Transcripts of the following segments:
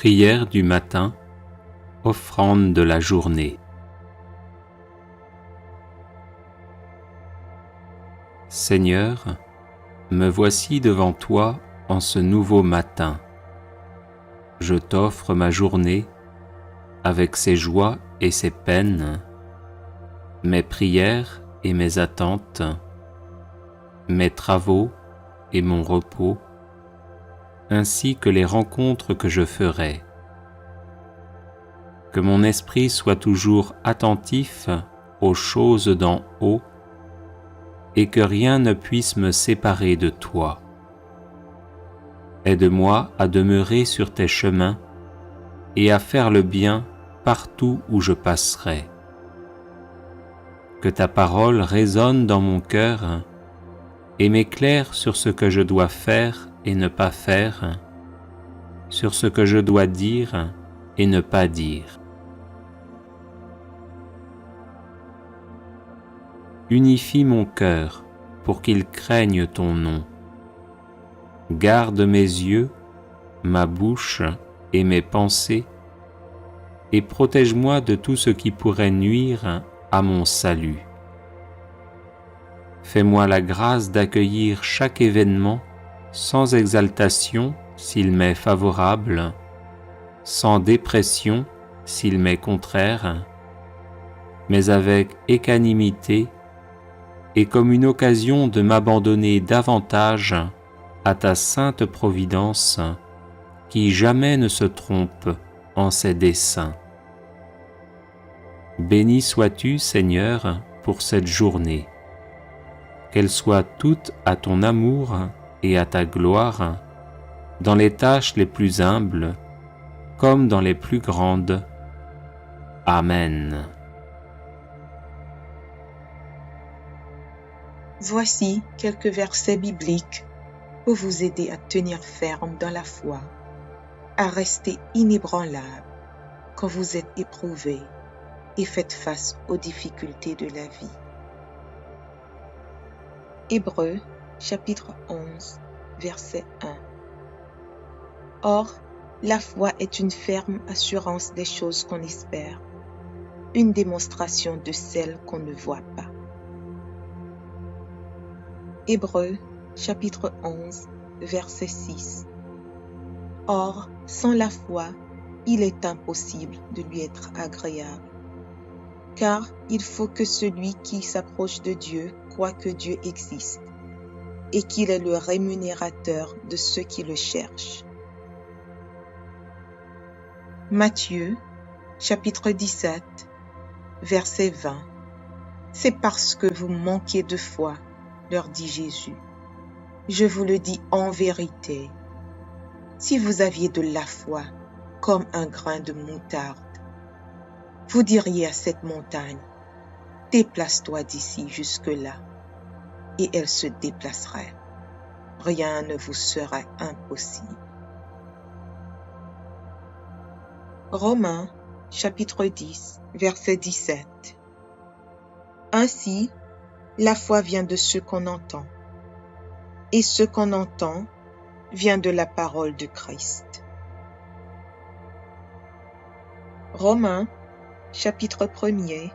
Prière du matin, offrande de la journée. Seigneur, me voici devant toi en ce nouveau matin. Je t'offre ma journée avec ses joies et ses peines, mes prières et mes attentes, mes travaux et mon repos, ainsi que les rencontres que je ferai. Que mon esprit soit toujours attentif aux choses d'en haut et que rien ne puisse me séparer de toi. Aide-moi à demeurer sur tes chemins et à faire le bien partout où je passerai. Que ta parole résonne dans mon cœur et m'éclaire sur ce que je dois faire et ne pas faire, sur ce que je dois dire et ne pas dire. Unifie mon cœur pour qu'il craigne ton nom. Garde mes yeux, ma bouche et mes pensées, et protège-moi de tout ce qui pourrait nuire à mon salut. Fais-moi la grâce d'accueillir chaque événement sans exaltation s'il m'est favorable, sans dépression s'il m'est contraire, mais avec équanimité et comme une occasion de m'abandonner davantage à ta sainte providence qui jamais ne se trompe en ses desseins. Béni sois-tu, Seigneur, pour cette journée. Qu'elle soit toute à ton amour et à ta gloire, dans les tâches les plus humbles comme dans les plus grandes. Amen. Voici quelques versets bibliques pour vous aider à tenir ferme dans la foi, à rester inébranlable quand vous êtes éprouvé et faites face aux difficultés de la vie. Hébreux, chapitre 11, verset 1. Or, la foi est une ferme assurance des choses qu'on espère, une démonstration de celles qu'on ne voit pas. Hébreux, chapitre 11, verset 6. Or, sans la foi, il est impossible de lui être agréable, car il faut que celui qui s'approche de Dieu croit que Dieu existe et qu'il est le rémunérateur de ceux qui le cherchent. Matthieu, chapitre 17, verset 20. C'est parce que vous manquez de foi, leur dit Jésus. Je vous le dis en vérité, si vous aviez de la foi comme un grain de moutarde, vous diriez à cette montagne, déplace-toi d'ici jusque-là, et elle se déplacerait. Rien ne vous serait impossible. Romains, chapitre 10, verset 17. Ainsi, la foi vient de ce qu'on entend, et ce qu'on entend vient de la parole de Christ. Romains, chapitre 1er,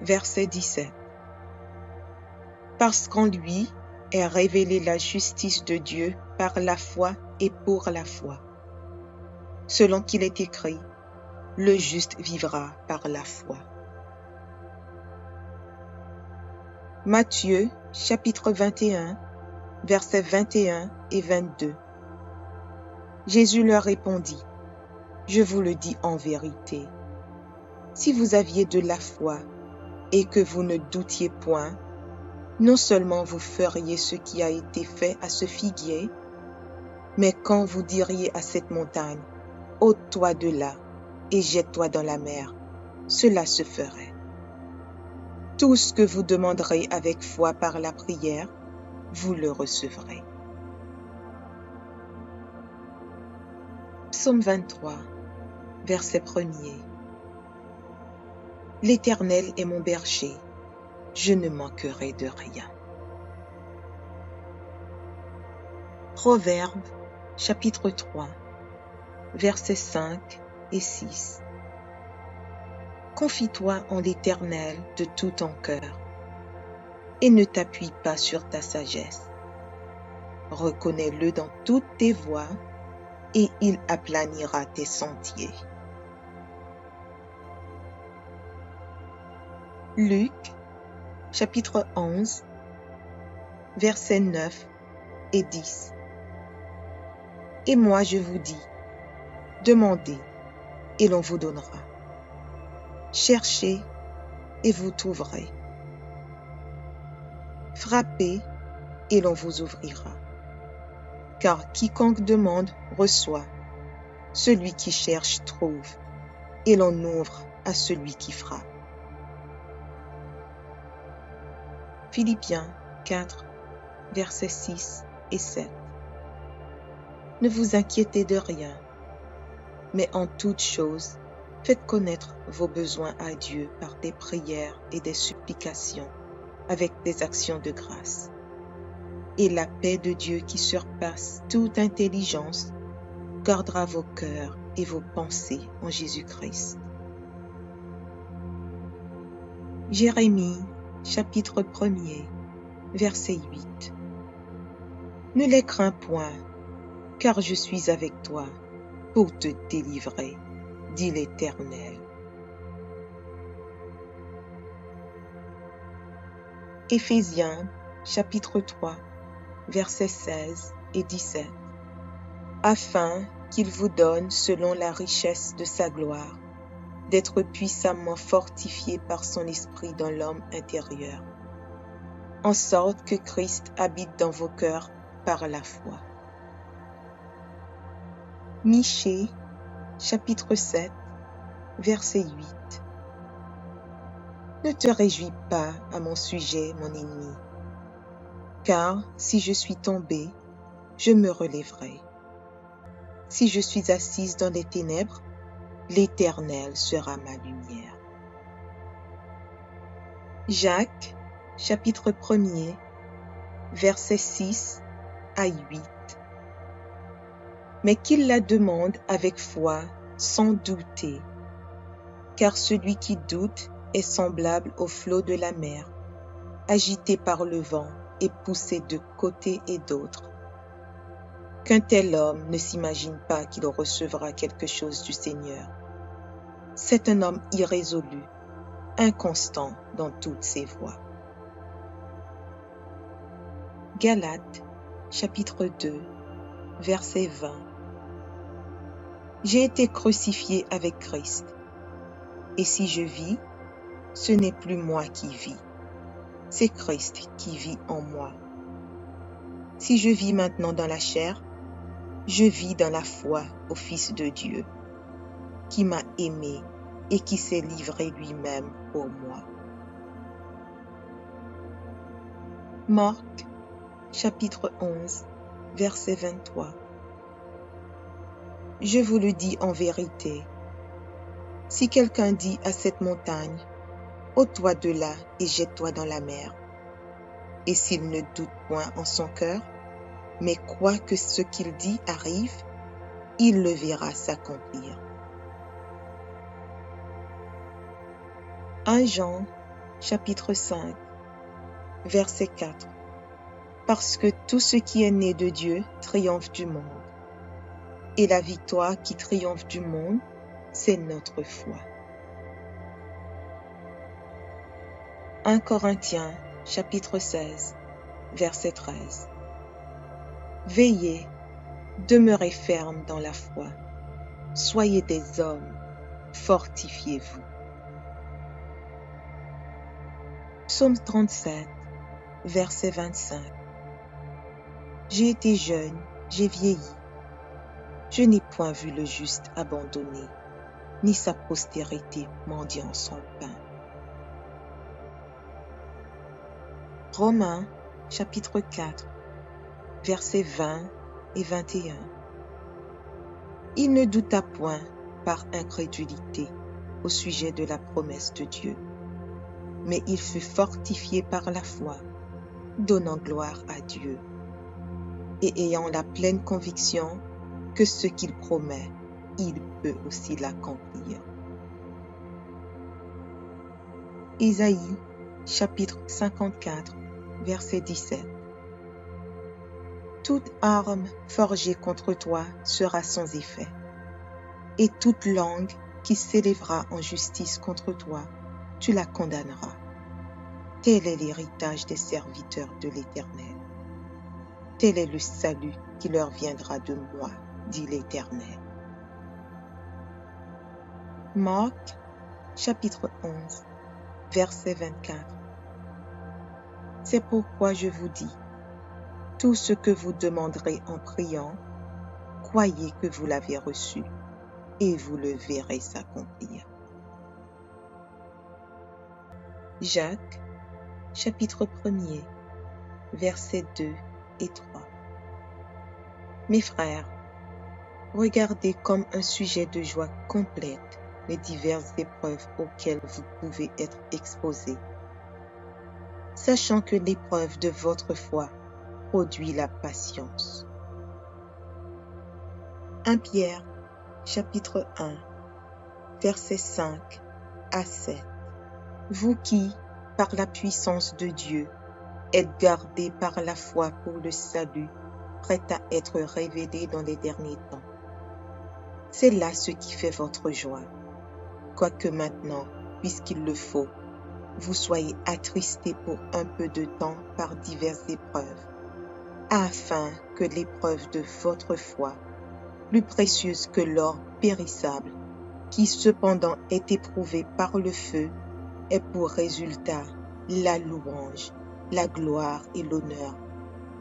verset 17. Parce qu'en lui est révélée la justice de Dieu par la foi et pour la foi. Selon qu'il est écrit, le juste vivra par la foi. Matthieu, chapitre 21, versets 21 et 22. Jésus leur répondit, je vous le dis en vérité, si vous aviez de la foi et que vous ne doutiez point, non seulement vous feriez ce qui a été fait à ce figuier, mais quand vous diriez à cette montagne, ôte-toi de là et jette-toi dans la mer, cela se ferait. Tout ce que vous demanderez avec foi par la prière, vous le recevrez. Psaume 23, verset 1er. L'Éternel est mon berger, je ne manquerai de rien. Proverbes, chapitre 3, versets 5 et 6. Confie-toi en l'Éternel de tout ton cœur et ne t'appuie pas sur ta sagesse. Reconnais-le dans toutes tes voies et il aplanira tes sentiers. Luc, chapitre 11, versets 9 et 10. Et moi je vous dis, demandez et l'on vous donnera. Cherchez et vous trouverez. Frappez et l'on vous ouvrira. Car quiconque demande reçoit, celui qui cherche trouve, et l'on ouvre à celui qui frappe. Philippiens 4, versets 6 et 7. Ne vous inquiétez de rien, mais en toute chose, faites connaître vos besoins à Dieu par des prières et des supplications, avec des actions de grâce. Et la paix de Dieu qui surpasse toute intelligence gardera vos cœurs et vos pensées en Jésus-Christ. Jérémie, chapitre 1er, verset 8. Ne les crains point, car je suis avec toi pour te délivrer, dit l'Éternel. Éphésiens, chapitre 3, versets 16 et 17. Afin qu'il vous donne, selon la richesse de sa gloire, d'être puissamment fortifié par son esprit dans l'homme intérieur, en sorte que Christ habite dans vos cœurs par la foi. Michée, chapitre 7, verset 8. Ne te réjouis pas à mon sujet, mon ennemi, car si je suis tombé, je me relèverai. Si je suis assise dans les ténèbres, l'Éternel sera ma lumière. Jacques, chapitre 1er, versets 6 à 8. Mais qu'il la demande avec foi, sans douter, car celui qui doute est semblable au flot de la mer, agité par le vent et poussé de côté et d'autre. Qu'un tel homme ne s'imagine pas qu'il recevra quelque chose du Seigneur. C'est un homme irrésolu, inconstant dans toutes ses voies. Galates, chapitre 2, verset 20. J'ai été crucifié avec Christ, et si je vis, ce n'est plus moi qui vis, c'est Christ qui vit en moi. Si je vis maintenant dans la chair, je vis dans la foi au Fils de Dieu, qui m'a aimé et qui s'est livré lui-même pour moi. Marc, chapitre 11, verset 23. Je vous le dis en vérité, si quelqu'un dit à cette montagne, ôte-toi de là et jette-toi dans la mer, et s'il ne doute point en son cœur, mais croit que ce qu'il dit arrive, il le verra s'accomplir. 1 Jean, chapitre 5, verset 4. Parce que tout ce qui est né de Dieu triomphe du monde. Et la victoire qui triomphe du monde, c'est notre foi. 1 Corinthiens, chapitre 16, verset 13. Veillez, demeurez fermes dans la foi. Soyez des hommes, fortifiez-vous. Psaume 37, verset 25. J'ai été jeune, j'ai vieilli. Je n'ai point vu le juste abandonné, ni sa postérité mendiant son pain. Romains, chapitre 4, versets 20 et 21. Il ne douta point par incrédulité au sujet de la promesse de Dieu, mais il fut fortifié par la foi, donnant gloire à Dieu, et ayant la pleine conviction que ce qu'il promet, il peut aussi l'accomplir. Ésaïe, chapitre 54, verset 17. Toute arme forgée contre toi sera sans effet, et toute langue qui s'élèvera en justice contre toi, tu la condamneras. Tel est l'héritage des serviteurs de l'Éternel. Tel est le salut qui leur viendra de moi, dit l'Éternel. Marc, chapitre 11, verset 24. C'est pourquoi je vous dis, tout ce que vous demanderez en priant, croyez que vous l'avez reçu, et vous le verrez s'accomplir. Jacques, chapitre 1er, versets 2 et 3. Mes frères, regardez comme un sujet de joie complète les diverses épreuves auxquelles vous pouvez être exposés, sachant que l'épreuve de votre foi produit la patience. 1 Pierre, chapitre 1, versets 5 à 7. Vous qui, par la puissance de Dieu, êtes gardés par la foi pour le salut, prêt à être révélé dans les derniers temps. C'est là ce qui fait votre joie, quoique maintenant, puisqu'il le faut, vous soyez attristés pour un peu de temps par diverses épreuves, afin que l'épreuve de votre foi, plus précieuse que l'or périssable, qui cependant est éprouvé par le feu, ait pour résultat la louange, la gloire et l'honneur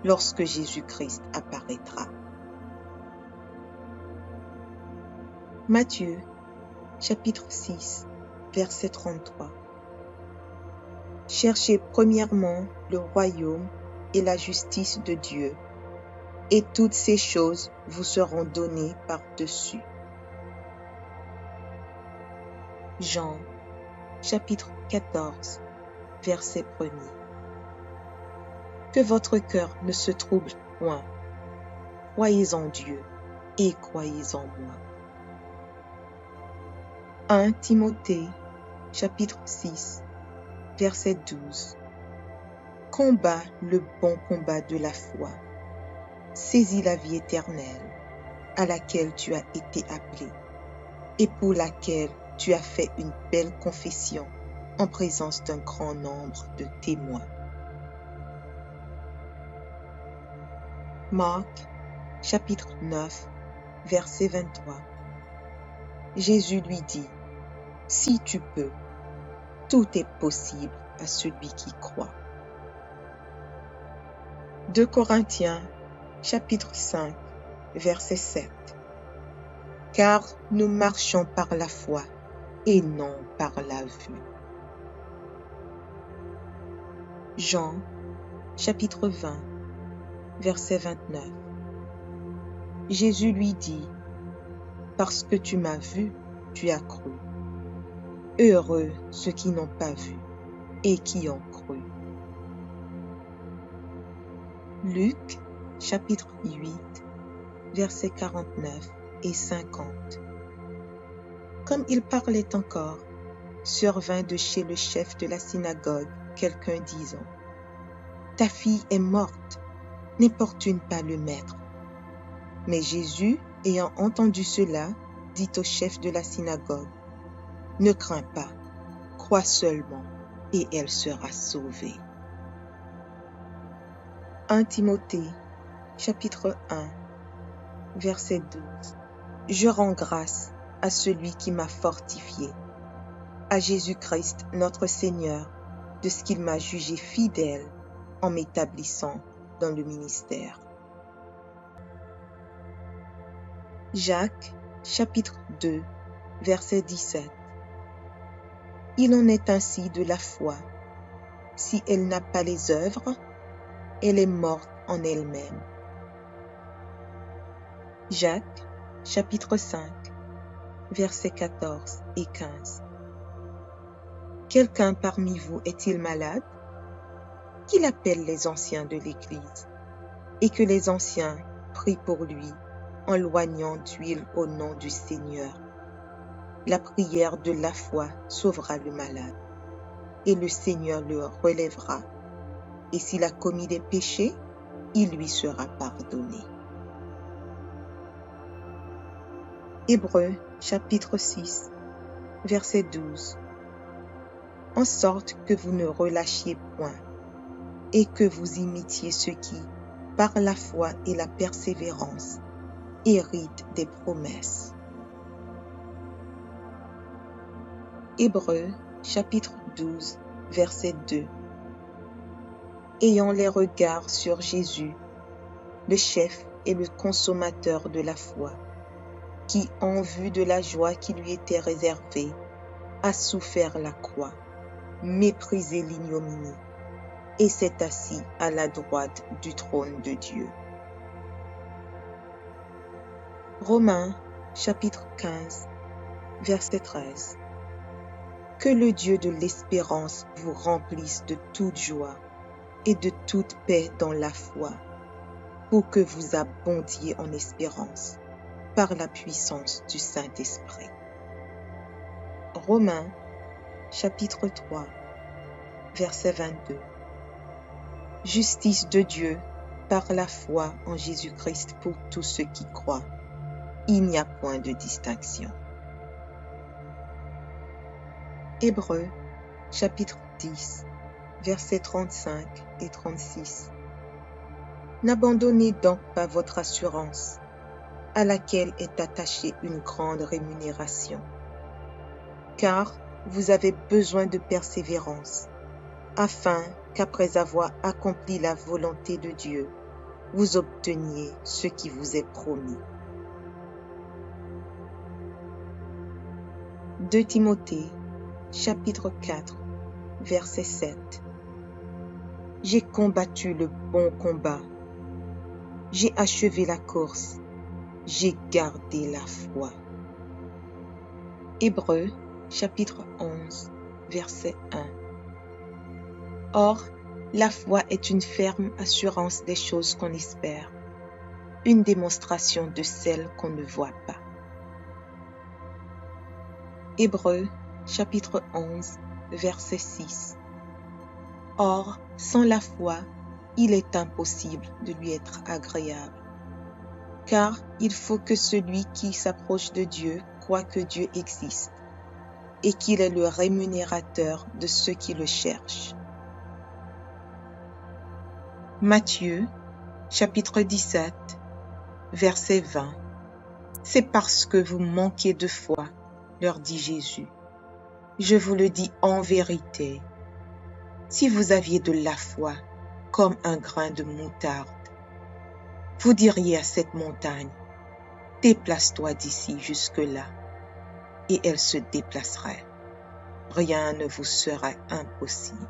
lorsque Jésus-Christ apparaîtra. Matthieu, chapitre 6, verset 33. Cherchez premièrement le royaume et la justice de Dieu, et toutes ces choses vous seront données par-dessus. Jean, chapitre 14, verset 1er. Que votre cœur ne se trouble point. Croyez en Dieu et croyez en moi. 1 Timothée, chapitre 6, verset 12. Combat le bon combat de la foi. Saisis la vie éternelle, à laquelle tu as été appelé, et pour laquelle tu as fait une belle confession en présence d'un grand nombre de témoins. Marc, chapitre 9, verset 23. Jésus lui dit, « Si tu peux, tout est possible à celui qui croit. » 2 Corinthiens, chapitre 5, verset 7. Car nous marchons par la foi et non par la vue. Jean, chapitre 20, verset 29. Jésus lui dit, « Parce que tu m'as vu, tu as cru. Heureux ceux qui n'ont pas vu et qui ont cru. » Luc, chapitre 8, versets 49 et 50. Comme il parlait encore, survint de chez le chef de la synagogue quelqu'un disant, « Ta fille est morte, n'importune pas le maître. » Mais Jésus, ayant entendu cela, dit au chef de la synagogue, « Ne crains pas, crois seulement, et elle sera sauvée. » 1 Timothée, chapitre 1, verset 12. Je rends grâce à celui qui m'a fortifié, à Jésus-Christ notre Seigneur, de ce qu'il m'a jugé fidèle en m'établissant dans le ministère. Jacques, chapitre 2, verset 17. Il en est ainsi de la foi. Si elle n'a pas les œuvres, elle est morte en elle-même. Jacques, chapitre 5, versets 14 et 15. Quelqu'un parmi vous est-il malade? Qu'il appelle les anciens de l'Église, et que les anciens prient pour lui, en loignant d'huile au nom du Seigneur. La prière de la foi sauvera le malade, et le Seigneur le relèvera. Et s'il a commis des péchés, il lui sera pardonné. Hébreux chapitre 6, verset 12. En sorte que vous ne relâchiez point, et que vous imitiez ceux qui, par la foi et la persévérance, héritent des promesses. Hébreux chapitre 12, verset 2. Ayant les regards sur Jésus, le chef et le consommateur de la foi, qui, en vue de la joie qui lui était réservée, a souffert la croix, méprisé l'ignominie, et s'est assis à la droite du trône de Dieu. Romains chapitre 15, verset 13. Que le Dieu de l'espérance vous remplisse de toute joie et de toute paix dans la foi, pour que vous abondiez en espérance par la puissance du Saint-Esprit. Romains chapitre 3, verset 22. Justice de Dieu par la foi en Jésus-Christ pour tous ceux qui croient. Il n'y a point de distinction. Hébreux chapitre 10, versets 35 et 36. N'abandonnez donc pas votre assurance, à laquelle est attachée une grande rémunération, car vous avez besoin de persévérance, afin qu'après avoir accompli la volonté de Dieu, vous obteniez ce qui vous est promis. 2 Timothée chapitre 4, verset 7. J'ai combattu le bon combat, j'ai achevé la course, j'ai gardé la foi. Hébreux chapitre 11, verset 1. Or, la foi est une ferme assurance des choses qu'on espère, une démonstration de celles qu'on ne voit pas. Hébreux chapitre 11, verset 6. Or, sans la foi, il est impossible de lui être agréable, car il faut que celui qui s'approche de Dieu croit que Dieu existe et qu'il est le rémunérateur de ceux qui le cherchent. Matthieu, chapitre 17, verset 20. C'est parce que vous manquez de foi, leur dit Jésus. Je vous le dis en vérité, si vous aviez de la foi comme un grain de moutarde, vous diriez à cette montagne, déplace-toi d'ici jusque-là, et elle se déplacerait. Rien ne vous sera impossible.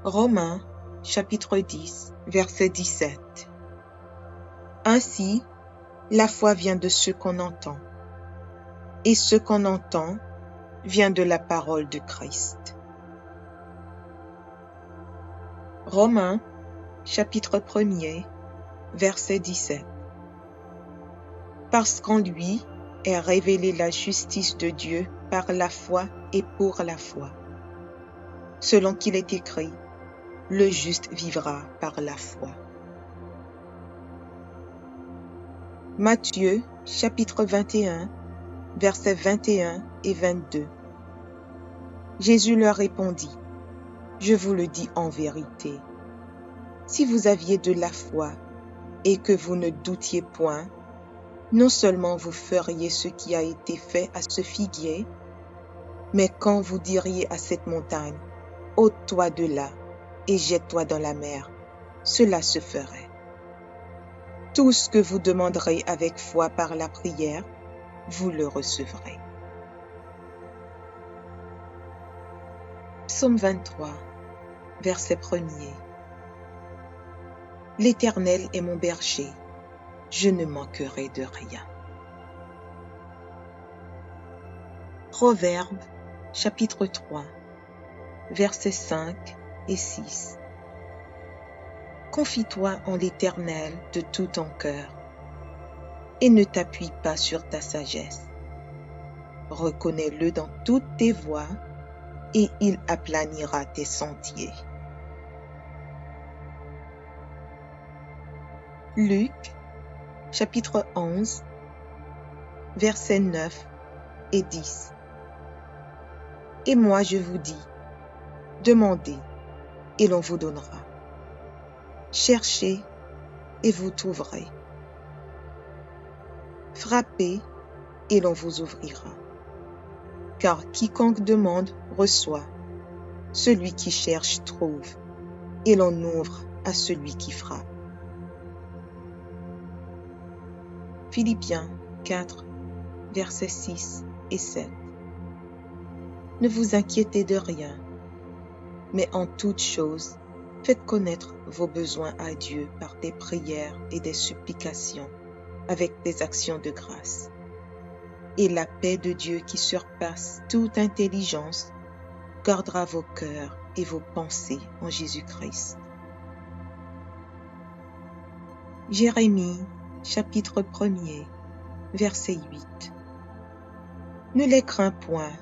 Romains, chapitre 10, verset 17. Ainsi, la foi vient de ce qu'on entend, et ce qu'on entend vient de la parole de Christ. Romains, chapitre 1er, verset 17. Parce qu'en lui est révélée la justice de Dieu par la foi et pour la foi. Selon qu'il est écrit, le juste vivra par la foi. Matthieu, chapitre 21, versets 21 et 22. Jésus leur répondit, je vous le dis en vérité, si vous aviez de la foi et que vous ne doutiez point, non seulement vous feriez ce qui a été fait à ce figuier, mais quand vous diriez à cette montagne, ôte-toi de là et jette-toi dans la mer, cela se ferait. Tout ce que vous demanderez avec foi par la prière, vous le recevrez. Psaume 23, verset 1er. L'Éternel est mon berger, je ne manquerai de rien. Proverbes, chapitre 3, versets 5 et 6. Confie-toi en l'Éternel de tout ton cœur et ne t'appuie pas sur ta sagesse. Reconnais-le dans toutes tes voies et il aplanira tes sentiers. Luc, chapitre 11, versets 9 et 10. Et moi je vous dis, demandez et l'on vous donnera. Cherchez et vous trouverez. Frappez et l'on vous ouvrira. Car quiconque demande reçoit, celui qui cherche trouve, et l'on ouvre à celui qui frappe. Philippiens 4, versets 6 et 7. Ne vous inquiétez de rien, mais en toute chose, faites connaître vos besoins à Dieu par des prières et des supplications, avec des actions de grâce. Et la paix de Dieu qui surpasse toute intelligence gardera vos cœurs et vos pensées en Jésus-Christ. Jérémie, chapitre 1er, verset 8. Ne les crains point,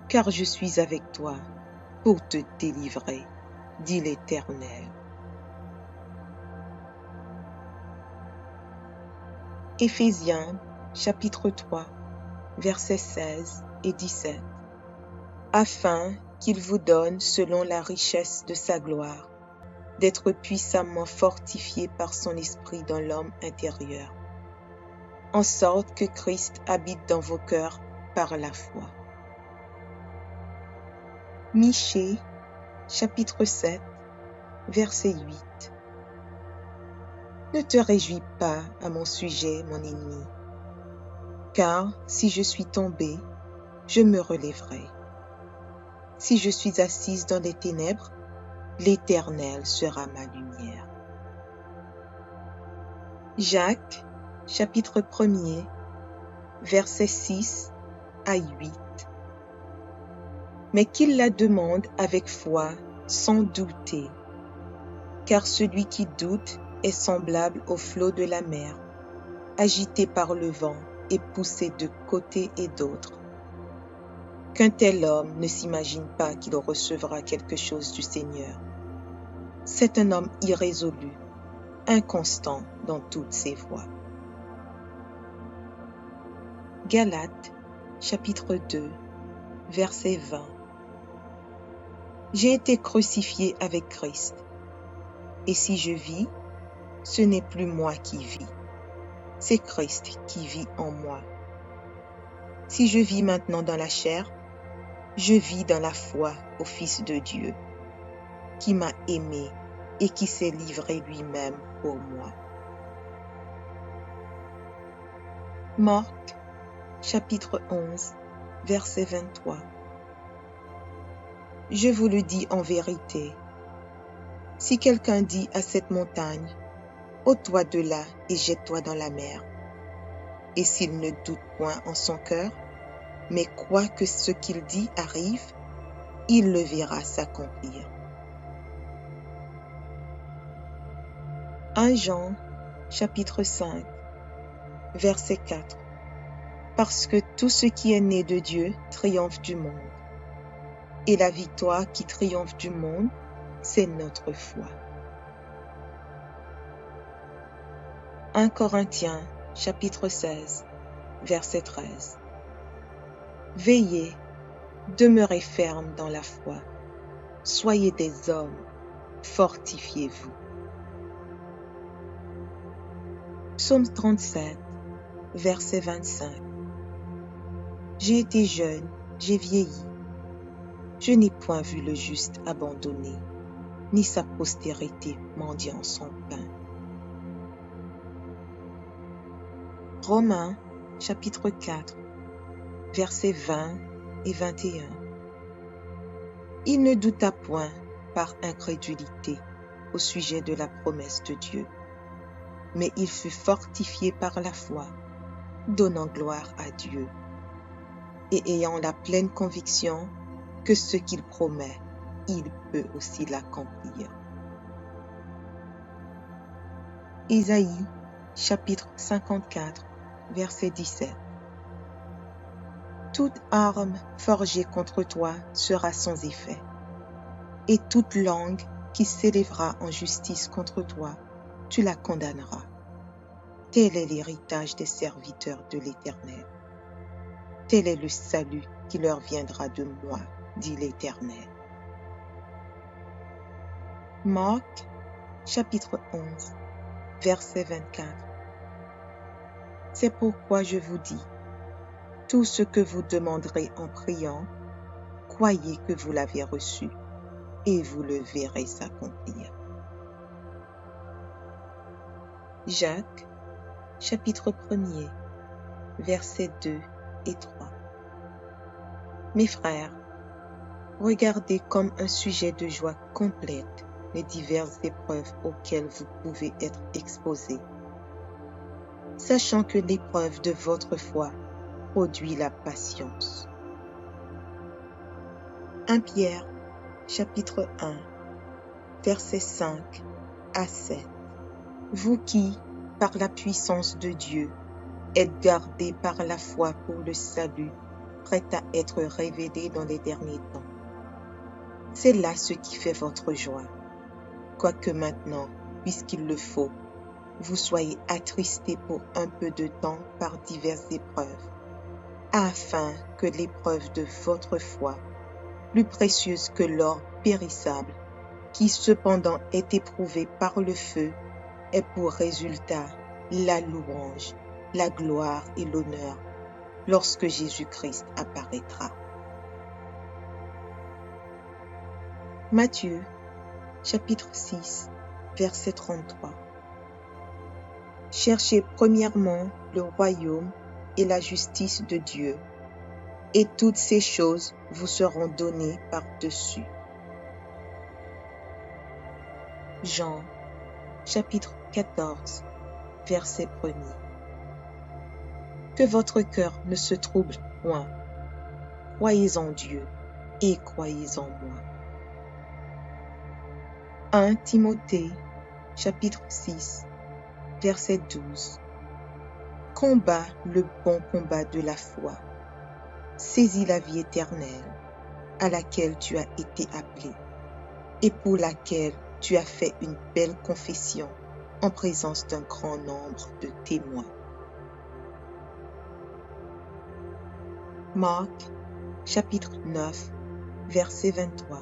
car je suis avec toi pour te délivrer, dit l'Éternel. Éphésiens, chapitre 3, versets 16 et 17. Afin qu'il vous donne, selon la richesse de sa gloire, d'être puissamment fortifié par son esprit dans l'homme intérieur, en sorte que Christ habite dans vos cœurs par la foi. Michée, chapitre 7, verset 8. Ne te réjouis pas à mon sujet, mon ennemi, car si je suis tombé, je me relèverai. Si je suis assise dans les ténèbres, l'Éternel sera ma lumière. Jacques, chapitre 1er, versets 6 à 8. Mais qu'il la demande avec foi, sans douter, car celui qui doute est semblable au flot de la mer, agité par le vent et poussé de côté et d'autre. Qu'un tel homme ne s'imagine pas qu'il recevra quelque chose du Seigneur. C'est un homme irrésolu, inconstant dans toutes ses voies. Galates, chapitre 2, verset 20. J'ai été crucifié avec Christ, et si je vis, ce n'est plus moi qui vis, c'est Christ qui vit en moi. Si je vis maintenant dans la chair, je vis dans la foi au Fils de Dieu, qui m'a aimé et qui s'est livré lui-même pour moi. Marc, chapitre 11, verset 23. Je vous le dis en vérité, si quelqu'un dit à cette montagne, ôte-toi de là et jette-toi dans la mer, et s'il ne doute point en son cœur, mais croit que ce qu'il dit arrive, il le verra s'accomplir. 1 Jean, chapitre 5, verset 4. Parce que tout ce qui est né de Dieu triomphe du monde. Et la victoire qui triomphe du monde, c'est notre foi. 1 Corinthiens, chapitre 16, verset 13. Veillez, demeurez fermes dans la foi. Soyez des hommes, fortifiez-vous. Psaume 37, verset 25. J'ai été jeune, j'ai vieilli. Je n'ai point vu le juste abandonné, ni sa postérité mendiant son pain. Romains, chapitre 4, versets 20 et 21. Il ne douta point par incrédulité au sujet de la promesse de Dieu, mais il fut fortifié par la foi, donnant gloire à Dieu, et ayant la pleine conviction que ce qu'il promet, il peut aussi l'accomplir. Ésaïe, chapitre 54, verset 17. Toute arme forgée contre toi sera sans effet, et toute langue qui s'élèvera en justice contre toi, tu la condamneras. Tel est l'héritage des serviteurs de l'Éternel. Tel est le salut qui leur viendra de moi, dit l'Éternel. Marc, chapitre 11, verset 24. C'est pourquoi je vous dis, tout ce que vous demanderez en priant, croyez que vous l'avez reçu, et vous le verrez s'accomplir. Jacques, chapitre 1er, versets 2 et 3. Mes frères, regardez comme un sujet de joie complète les diverses épreuves auxquelles vous pouvez être exposés, sachant que l'épreuve de votre foi produit la patience. 1 Pierre, chapitre 1, versets 5 à 7. Vous qui, par la puissance de Dieu, êtes gardés par la foi pour le salut, prêt à être révélé dans les derniers temps. C'est là ce qui fait votre joie. Quoique maintenant, puisqu'il le faut, vous soyez attristés pour un peu de temps par diverses épreuves, afin que l'épreuve de votre foi, plus précieuse que l'or périssable, qui cependant est éprouvé par le feu, ait pour résultat la louange, la gloire et l'honneur lorsque Jésus-Christ apparaîtra. Matthieu, chapitre 6, verset 33. Cherchez premièrement le royaume et la justice de Dieu, et toutes ces choses vous seront données par-dessus. Jean, chapitre 14, verset 1er. Que votre cœur ne se trouble point. Croyez en Dieu et croyez en moi. 1 Timothée, chapitre 6, verset 12. Combat le bon combat de la foi. Saisis la vie éternelle, à laquelle tu as été appelé, et pour laquelle tu as fait une belle confession en présence d'un grand nombre de témoins. Marc, chapitre 9, verset 23.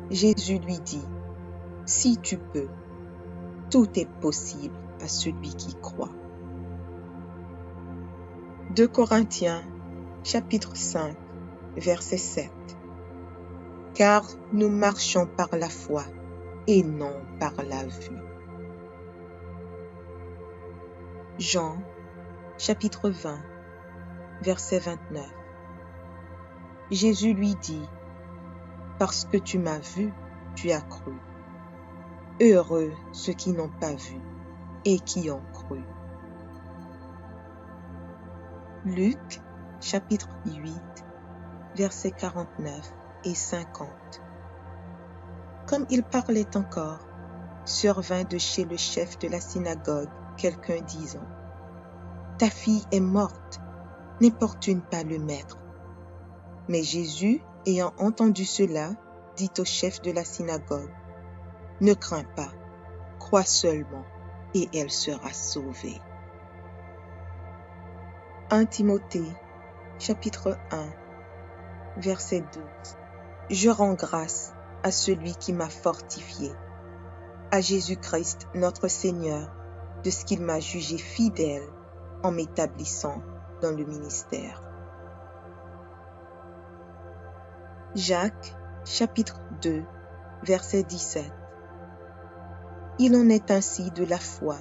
Jésus lui dit, « Si tu peux, tout est possible à celui qui croit. » 2 Corinthiens, chapitre 5, verset 7. Car nous marchons par la foi et non par la vue. Jean, chapitre 20, verset 29. Jésus lui dit, « Parce que tu m'as vu, tu as cru. Heureux ceux qui n'ont pas vu et qui ont cru. » Luc, chapitre 8, versets 49 et 50. Comme il parlait encore, survint de chez le chef de la synagogue quelqu'un disant, « Ta fille est morte, n'importune pas le maître. » Mais Jésus, ayant entendu cela, dit au chef de la synagogue, « Ne crains pas, crois seulement, et elle sera sauvée. » 1 Timothée, chapitre 1, verset 12. Je rends grâce à celui qui m'a fortifié, à Jésus-Christ notre Seigneur, de ce qu'il m'a jugé fidèle en m'établissant dans le ministère. Jacques, chapitre 2, verset 17. Il en est ainsi de la foi.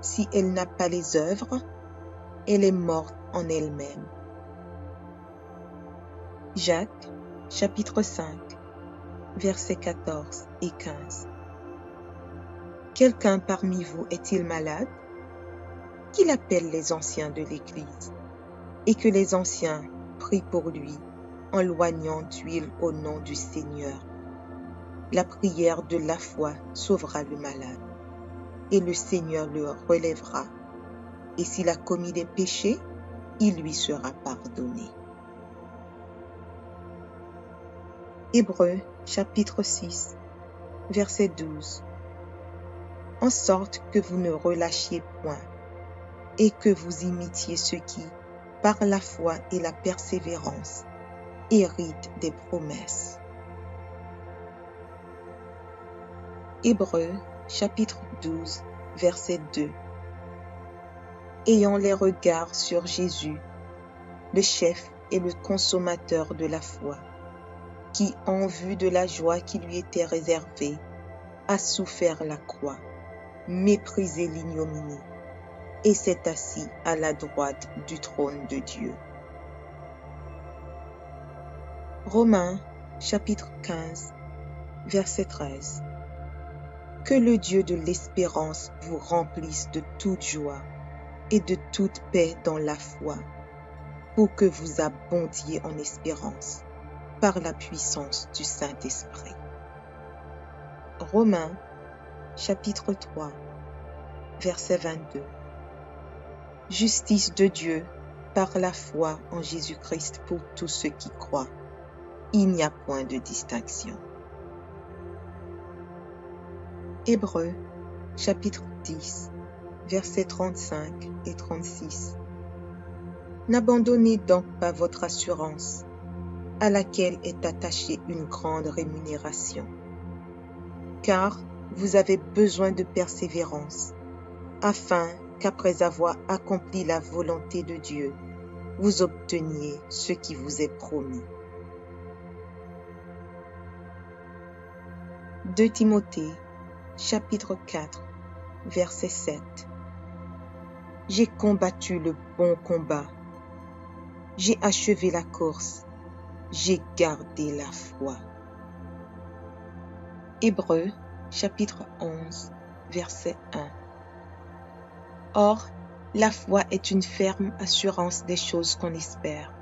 Si elle n'a pas les œuvres, elle est morte en elle-même. Jacques, chapitre 5, versets 14 et 15. Quelqu'un parmi vous est-il malade? Qu'il appelle les anciens de l'Église, et que les anciens prient pour lui en loignant d'huile au nom du Seigneur. La prière de la foi sauvera le malade, et le Seigneur le relèvera. Et s'il a commis des péchés, il lui sera pardonné. Hébreux chapitre 6, verset 12. En sorte que vous ne relâchiez point, et que vous imitiez ceux qui, par la foi et la persévérance, héritent des promesses. Hébreux chapitre 12, verset 2. Ayant les regards sur Jésus, le chef et le consommateur de la foi, qui, en vue de la joie qui lui était réservée, a souffert la croix, méprisé l'ignominie, et s'est assis à la droite du trône de Dieu. Romains chapitre 15, verset 13. Que le Dieu de l'espérance vous remplisse de toute joie et de toute paix dans la foi, pour que vous abondiez en espérance par la puissance du Saint-Esprit. Romains chapitre 3, verset 22. Justice de Dieu par la foi en Jésus-Christ pour tous ceux qui croient. Il n'y a point de distinction. Hébreux chapitre 10, versets 35 et 36. N'abandonnez donc pas votre assurance, à laquelle est attachée une grande rémunération, car vous avez besoin de persévérance, afin qu'après avoir accompli la volonté de Dieu, vous obteniez ce qui vous est promis. 2 Timothée, chapitre 4, verset 7. J'ai combattu le bon combat, j'ai achevé la course, j'ai gardé la foi. Hébreux, chapitre 11, verset 1. Or, la foi est une ferme assurance des choses qu'on espère,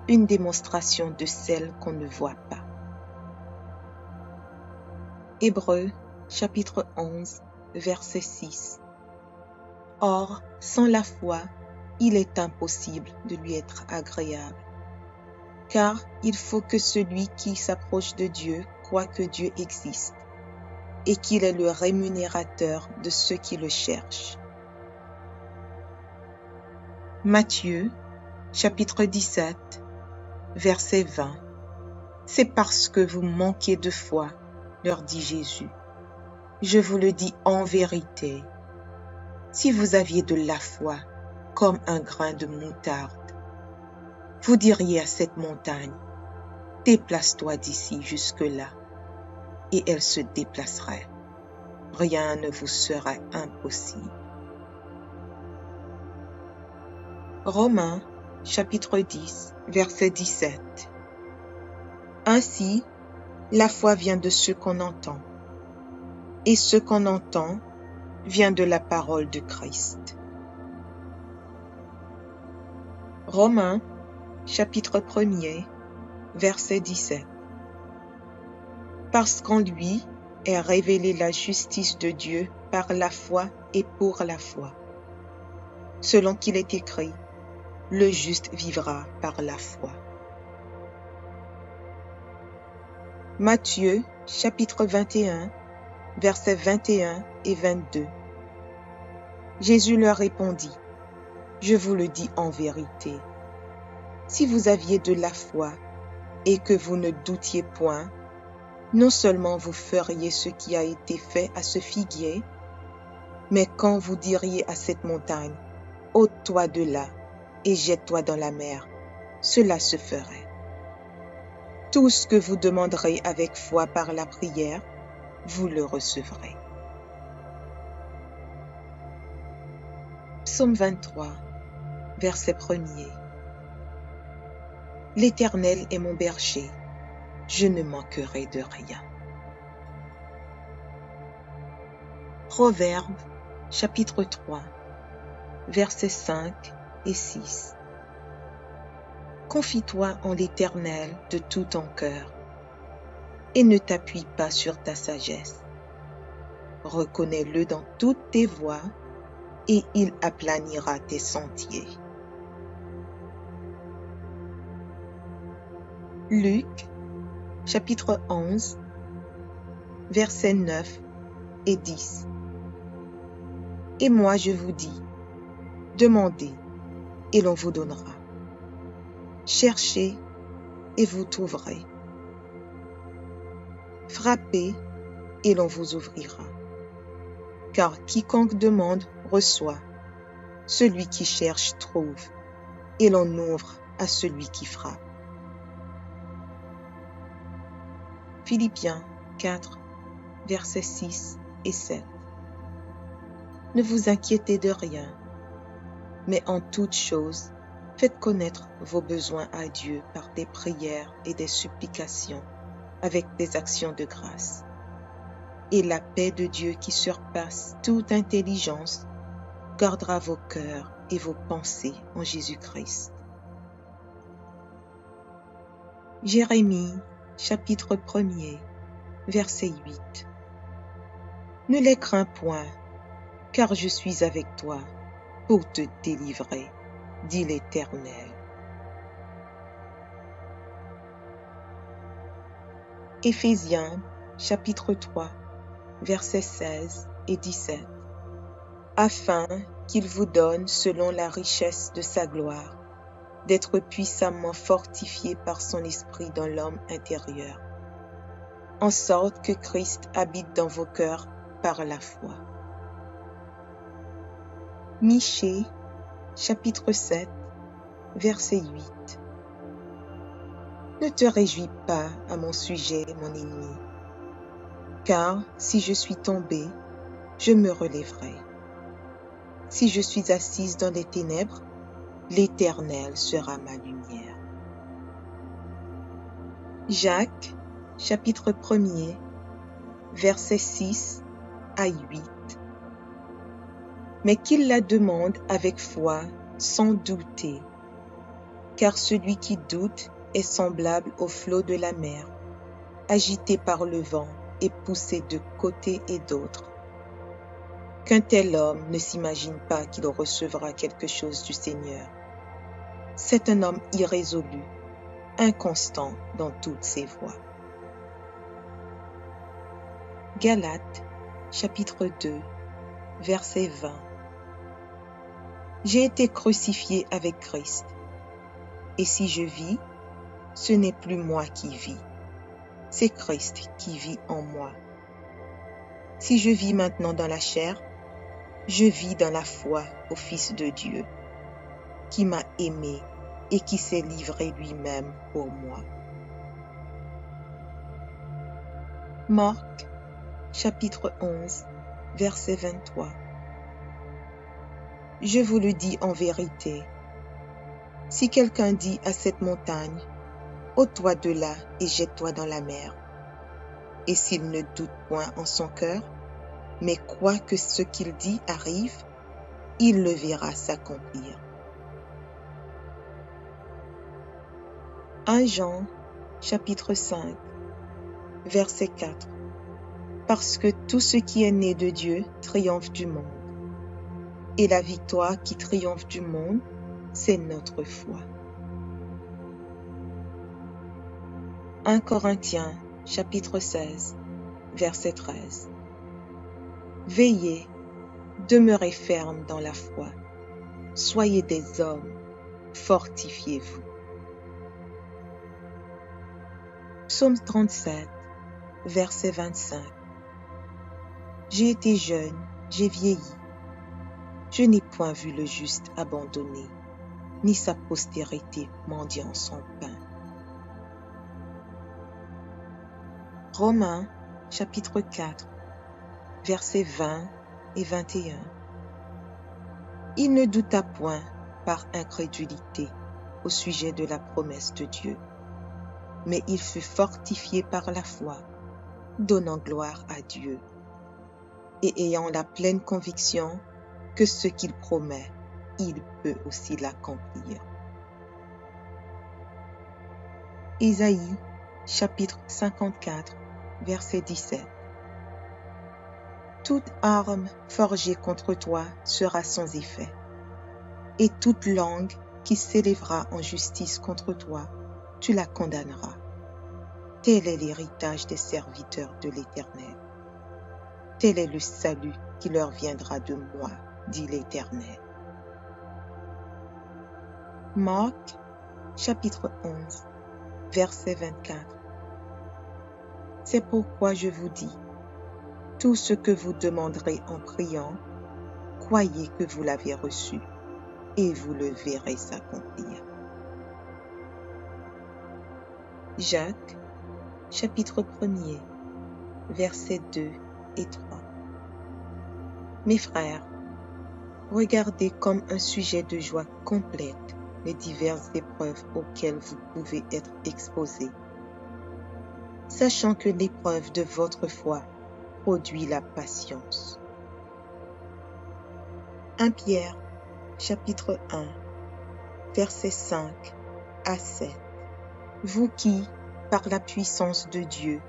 une démonstration de celles qu'on ne voit pas. Hébreux, chapitre 11, verset 6. Or, sans la foi, il est impossible de lui être agréable, car il faut que celui qui s'approche de Dieu croit que Dieu existe et qu'il est le rémunérateur de ceux qui le cherchent. Matthieu, chapitre 17, verset 20. C'est parce que vous manquez de foi, leur dit Jésus. Je vous le dis en vérité, si vous aviez de la foi comme un grain de moutarde, vous diriez à cette montagne, déplace-toi d'ici jusque-là, et elle se déplacerait. Rien ne vous serait impossible. Romains, chapitre 10, verset 17. Ainsi, la foi vient de ce qu'on entend, et ce qu'on entend vient de la parole de Christ. Romains, chapitre 1er, verset 17. Parce qu'en lui est révélée la justice de Dieu par la foi et pour la foi. Selon qu'il est écrit, le juste vivra par la foi. Matthieu, chapitre 21, versets 21 et 22. Jésus leur répondit, je vous le dis en vérité, si vous aviez de la foi et que vous ne doutiez point, non seulement vous feriez ce qui a été fait à ce figuier, mais quand vous diriez à cette montagne, ôte-toi de là et jette-toi dans la mer, cela se ferait. Tout ce que vous demanderez avec foi par la prière, vous le recevrez. Psaume 23, verset 1er. L'Éternel est mon berger, je ne manquerai de rien. Proverbes, chapitre 3, versets 5 et 6. Confie-toi en l'Éternel de tout ton cœur, et ne t'appuie pas sur ta sagesse. reconnais-le dans toutes tes voies et il aplanira tes sentiers. Luc, chapitre 11, versets 9 et 10. Et moi je vous dis, demandez et l'on vous donnera. Cherchez et vous trouverez. Frappez et l'on vous ouvrira. Car quiconque demande reçoit, celui qui cherche trouve, et l'on ouvre à celui qui frappe. Philippiens 4, versets 6 et 7. Ne vous inquiétez de rien, mais en toute chose, faites connaître vos besoins à Dieu par des prières et des supplications, avec des actions de grâce. Et la paix de Dieu qui surpasse toute intelligence gardera vos cœurs et vos pensées en Jésus-Christ. Jérémie, chapitre 1er, verset 8. Ne les crains point, car je suis avec toi pour te délivrer, dit l'Éternel. Éphésiens, chapitre 3, versets 16 et 17. Afin qu'il vous donne, selon la richesse de sa gloire, d'être puissamment fortifié par son esprit dans l'homme intérieur, en sorte que Christ habite dans vos cœurs par la foi. Michée, chapitre 7, verset 8. Ne te réjouis pas à mon sujet, mon ennemi, car si je suis tombé, je me relèverai. Si je suis assise dans les ténèbres, l'Éternel sera ma lumière. Jacques, chapitre 1er, versets 6 à 8. Mais qu'il la demande avec foi, sans douter, car celui qui doute est semblable au flot de la mer, agité par le vent et poussé de côté et d'autre. Qu'un tel homme ne s'imagine pas qu'il recevra quelque chose du Seigneur. C'est un homme irrésolu, inconstant dans toutes ses voies. Galates, chapitre 2, verset 20. J'ai été crucifié avec Christ, et si je vis, ce n'est plus moi qui vis, c'est Christ qui vit en moi. Si je vis maintenant dans la chair, je vis dans la foi au Fils de Dieu, qui m'a aimé et qui s'est livré lui-même pour moi. Marc, chapitre 11, verset 23. Je vous le dis en vérité, si quelqu'un dit à cette montagne, ôte-toi de là et jette-toi dans la mer, et s'il ne doute point en son cœur, mais croit que ce qu'il dit arrive, il le verra s'accomplir. 1 Jean, chapitre 5, verset 4. Parce que tout ce qui est né de Dieu triomphe du monde. Et la victoire qui triomphe du monde, c'est notre foi. 1 Corinthiens, chapitre 16, verset 13. Veillez, demeurez fermes dans la foi. Soyez des hommes, fortifiez-vous. Psaume 37, verset 25. J'ai été jeune, j'ai vieilli. Je n'ai point vu le juste abandonné, ni sa postérité mendiant son pain. Romains, chapitre 4, versets 20 et 21. Il ne douta point par incrédulité au sujet de la promesse de Dieu, mais il fut fortifié par la foi, donnant gloire à Dieu, et ayant la pleine conviction que ce qu'il promet, il peut aussi l'accomplir. Ésaïe, chapitre 54, verset 17. toute arme forgée contre toi sera sans effet, et toute langue qui s'élèvera en justice contre toi, tu la condamneras. Tel est l'héritage des serviteurs de l'Éternel. Tel est le salut qui leur viendra de moi, dit l'Éternel. Marc, chapitre 11, verset 24. C'est pourquoi je vous dis, tout ce que vous demanderez en priant, croyez que vous l'avez reçu, et vous le verrez s'accomplir. Jacques, chapitre 1er, versets 2 et 3. Mes frères, regardez comme un sujet de joie complète les diverses épreuves auxquelles vous pouvez être exposés, sachant que l'épreuve de votre foi produit la patience. 1 Pierre, chapitre 1, versets 5 à 7. Vous qui, par la puissance de Dieu,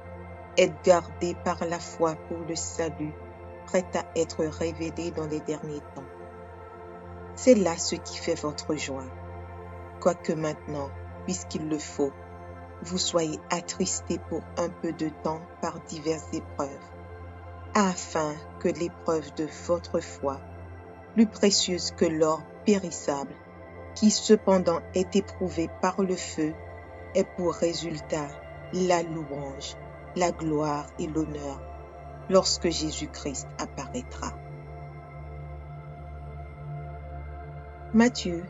êtes gardés par la foi pour le salut, prêt à être révélé dans les derniers temps. C'est là ce qui fait votre joie, quoique maintenant, puisqu'il le faut, vous soyez attristés pour un peu de temps par diverses épreuves, afin que l'épreuve de votre foi, plus précieuse que l'or périssable, qui cependant est éprouvé par le feu, ait pour résultat la louange, la gloire et l'honneur lorsque Jésus-Christ apparaîtra. Matthieu,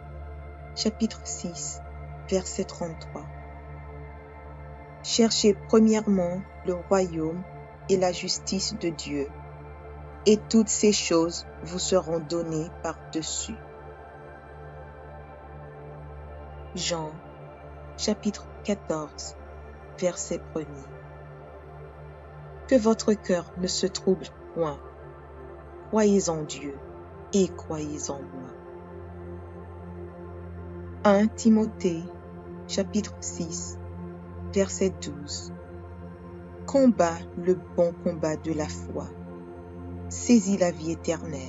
chapitre 6, verset 33. Cherchez premièrement le royaume et la justice de Dieu, et toutes ces choses vous seront données par-dessus. Jean, chapitre 14, verset 1er. Que votre cœur ne se trouble point. Croyez en Dieu et croyez en moi. 1 Timothée, chapitre 6, verset 12. Combat le bon combat de la foi. Saisis la vie éternelle,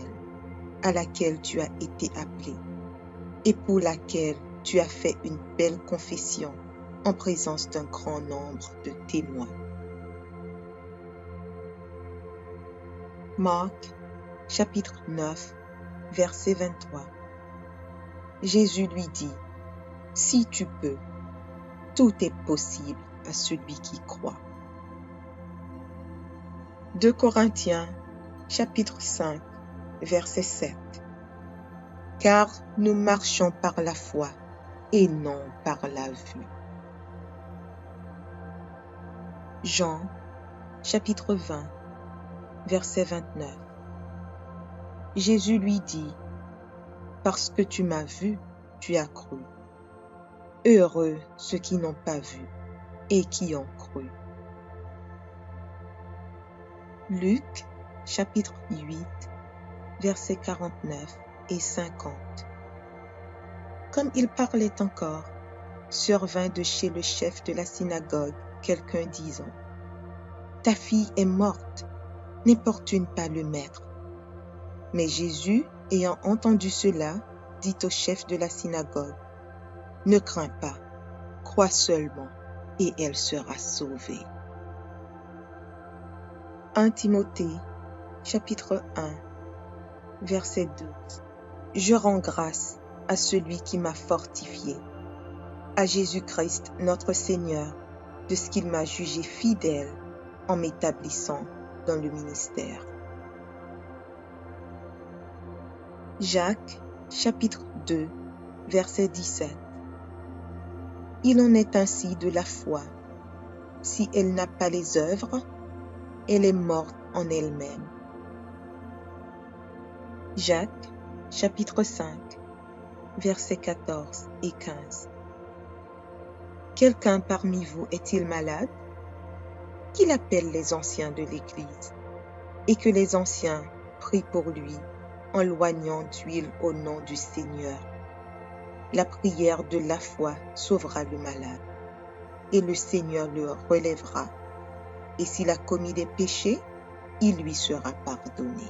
à laquelle tu as été appelé, et pour laquelle tu as fait une belle confession en présence d'un grand nombre de témoins. Marc, chapitre 9, verset 23. Jésus lui dit, « Si tu peux, tout est possible à celui qui croit. » 2 Corinthiens, chapitre 5, verset 7. Car nous marchons par la foi et non par la vue. Jean, chapitre 20, verset 29. Jésus lui dit, « Parce que tu m'as vu, tu as cru. Heureux ceux qui n'ont pas vu et qui ont cru. » Luc, chapitre 8, versets 49 et 50. Comme il parlait encore, survint de chez le chef de la synagogue quelqu'un disant, « Ta fille est morte, n'importune pas le maître. » Mais Jésus, ayant entendu cela, dit au chef de la synagogue, « Ne crains pas, crois seulement, et elle sera sauvée. » 1 Timothée, chapitre 1, verset 12. Je rends grâce à celui qui m'a fortifié, à Jésus-Christ notre Seigneur, de ce qu'il m'a jugé fidèle en m'établissant dans le ministère. Jacques, chapitre 2, verset 17. Il en est ainsi de la foi. Si elle n'a pas les œuvres, elle est morte en elle-même. Jacques, chapitre 5, versets 14 et 15. Quelqu'un parmi vous est-il malade? Qu'il appelle les anciens de l'Église, et que les anciens prient pour lui en loignant d'huile au nom du Seigneur. La prière de la foi sauvera le malade, et le Seigneur le relèvera. Et s'il a commis des péchés, il lui sera pardonné.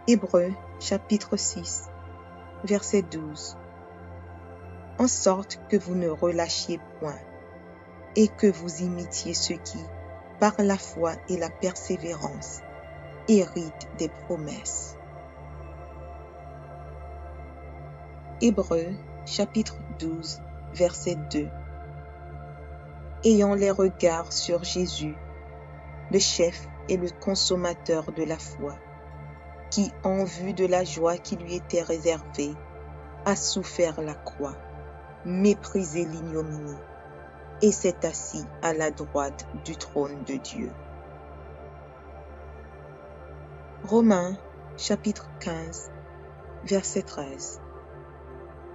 Hébreux chapitre 6, verset 12. En sorte que vous ne relâchiez point et que vous imitiez ceux qui, par la foi et la persévérance, héritent des promesses. Hébreux chapitre 12, verset 2. Ayant les regards sur Jésus, le chef et le consommateur de la foi, qui, en vue de la joie qui lui était réservée, a souffert la croix, méprisé l'ignominie, et s'est assis à la droite du trône de Dieu. Romains chapitre 15, verset 13.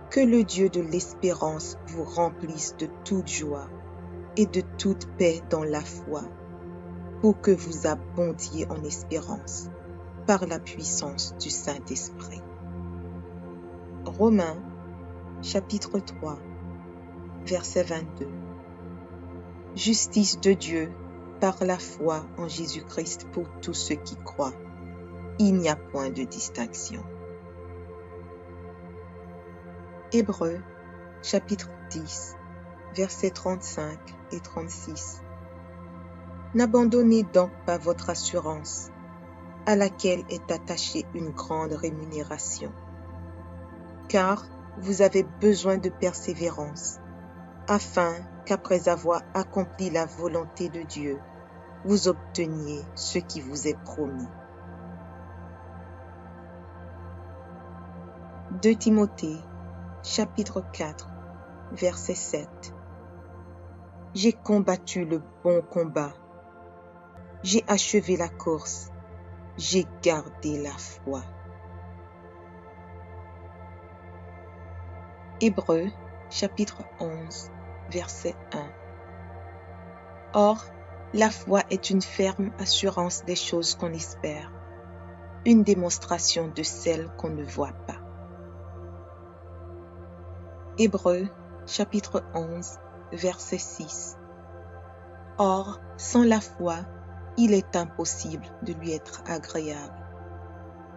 Que le Dieu de l'espérance vous remplisse de toute joie et de toute paix dans la foi, pour que vous abondiez en espérance par la puissance du Saint-Esprit. Romains chapitre 3, verset 22. Justice de Dieu par la foi en Jésus-Christ pour tous ceux qui croient. Il n'y a point de distinction. Hébreux chapitre 10, versets 35 et 36. N'abandonnez donc pas votre assurance, à laquelle est attachée une grande rémunération, car vous avez besoin de persévérance, afin qu'après avoir accompli la volonté de Dieu, vous obteniez ce qui vous est promis. 2 Timothée, chapitre 4, verset 7. J'ai combattu le bon combat, j'ai achevé la course, j'ai gardé la foi. Hébreux, chapitre 11, verset 1. Or, la foi est une ferme assurance des choses qu'on espère, une démonstration de celles qu'on ne voit pas. Hébreux, chapitre 11, verset 6. Or, sans la foi, il est impossible de lui être agréable,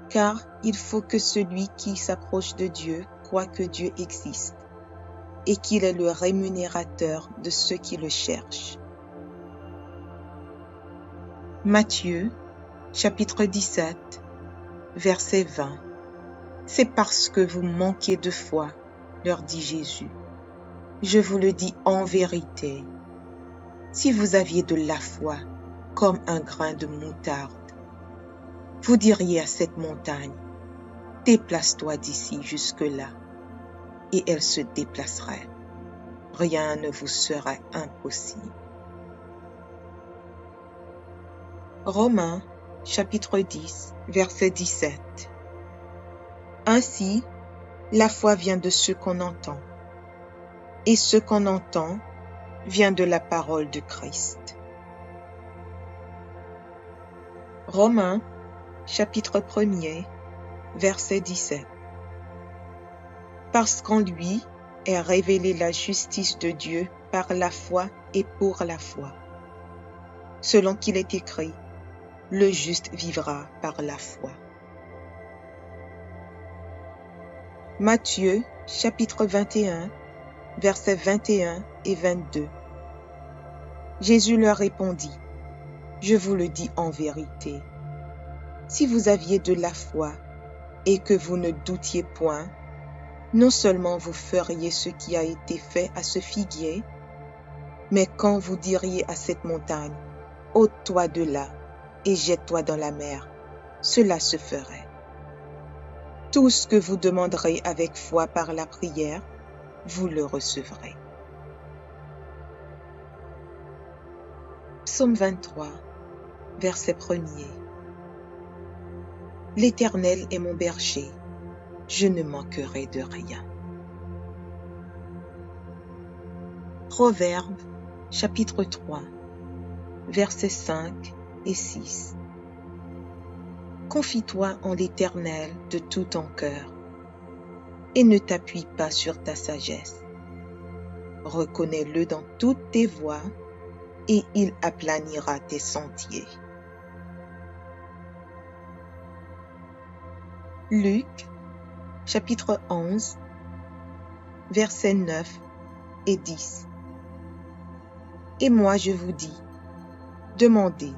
car il faut que celui qui s'approche de Dieu croit que Dieu existe et qu'il est le rémunérateur de ceux qui le cherchent. Matthieu, chapitre 17, verset 20. C'est parce que vous manquez de foi, leur dit Jésus. Je vous le dis en vérité, si vous aviez de la foi comme un grain de moutarde, vous diriez à cette montagne, déplace-toi d'ici jusque-là, et elle se déplacerait. Rien ne vous serait impossible. Romains, chapitre 10, verset 17. Ainsi, la foi vient de ce qu'on entend, et ce qu'on entend vient de la parole de Christ. Romains, chapitre 1er, verset 17. Parce qu'en lui est révélée la justice de Dieu par la foi et pour la foi. Selon qu'il est écrit, le juste vivra par la foi. Matthieu, chapitre 21, versets 21 et 22. Jésus leur répondit, je vous le dis en vérité, si vous aviez de la foi et que vous ne doutiez point, non seulement vous feriez ce qui a été fait à ce figuier, mais quand vous diriez à cette montagne, ôte-toi de là et jette-toi dans la mer, cela se ferait. Tout ce que vous demanderez avec foi par la prière, vous le recevrez. Psaume 23, verset 1er. L'Éternel est mon berger, je ne manquerai de rien. Proverbes, chapitre 3, versets 5 et 6. Confie-toi en l'Éternel de tout ton cœur, et ne t'appuie pas sur ta sagesse. Reconnais-le dans toutes tes voies, et il aplanira tes sentiers. Luc, chapitre 11, versets 9 et 10. Et moi je vous dis, demandez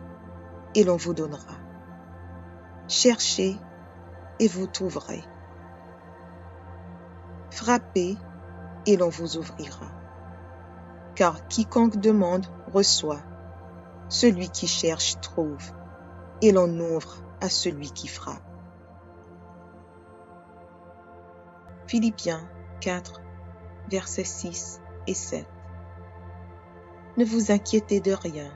et l'on vous donnera. Cherchez et vous trouverez. Frappez et l'on vous ouvrira. Car quiconque demande reçoit, celui qui cherche trouve, et l'on ouvre à celui qui frappe. Philippiens 4, versets 6 et 7. Ne vous inquiétez de rien,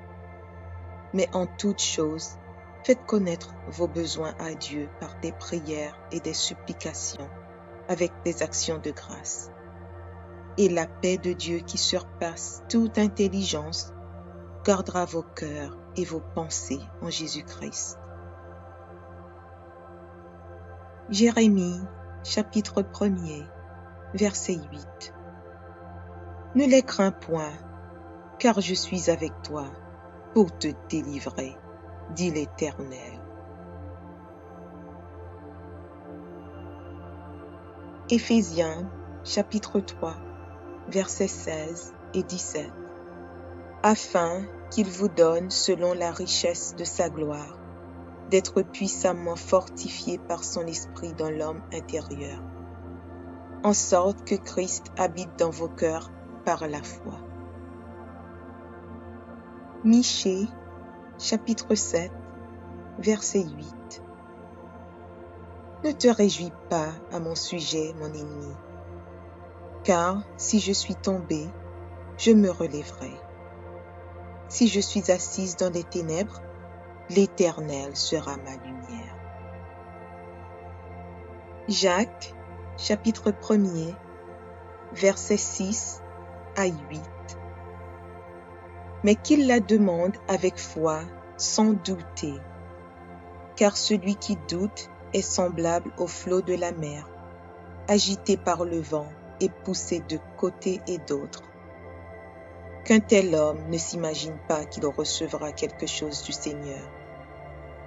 mais en toute chose, faites connaître vos besoins à Dieu par des prières et des supplications, avec des actions de grâce. Et la paix de Dieu qui surpasse toute intelligence gardera vos cœurs et vos pensées en Jésus-Christ. Jérémie, chapitre 1er, verset 8. Ne les crains point, car je suis avec toi pour te délivrer, dit l'Éternel. Éphésiens, chapitre 3, versets 16 et 17. Afin qu'il vous donne, selon la richesse de sa gloire, d'être puissamment fortifié par son esprit dans l'homme intérieur, en sorte que Christ habite dans vos cœurs par la foi. Michée, chapitre 7, verset 8. Ne te réjouis pas à mon sujet, mon ennemi, car si je suis tombé, je me relèverai. Si je suis assise dans les ténèbres, l'Éternel sera ma lumière. Jacques, chapitre 1er, versets 6 à 8. Mais qu'il la demande avec foi, sans douter, car celui qui doute est semblable au flot de la mer, agité par le vent et poussé de côté et d'autre. Qu'un tel homme ne s'imagine pas qu'il recevra quelque chose du Seigneur.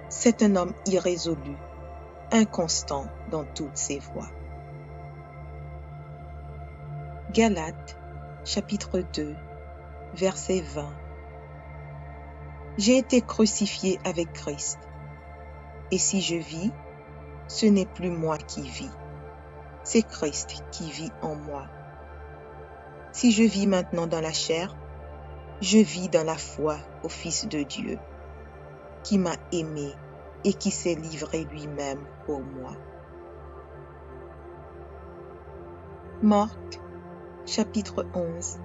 C'est un homme irrésolu, inconstant dans toutes ses voies. Galates, chapitre 2, verset 20. J'ai été crucifié avec Christ, et si je vis, ce n'est plus moi qui vis, c'est Christ qui vit en moi. Si je vis maintenant dans la chair, je vis dans la foi au Fils de Dieu, qui m'a aimé et qui s'est livré lui-même pour moi. Marc, chapitre 11,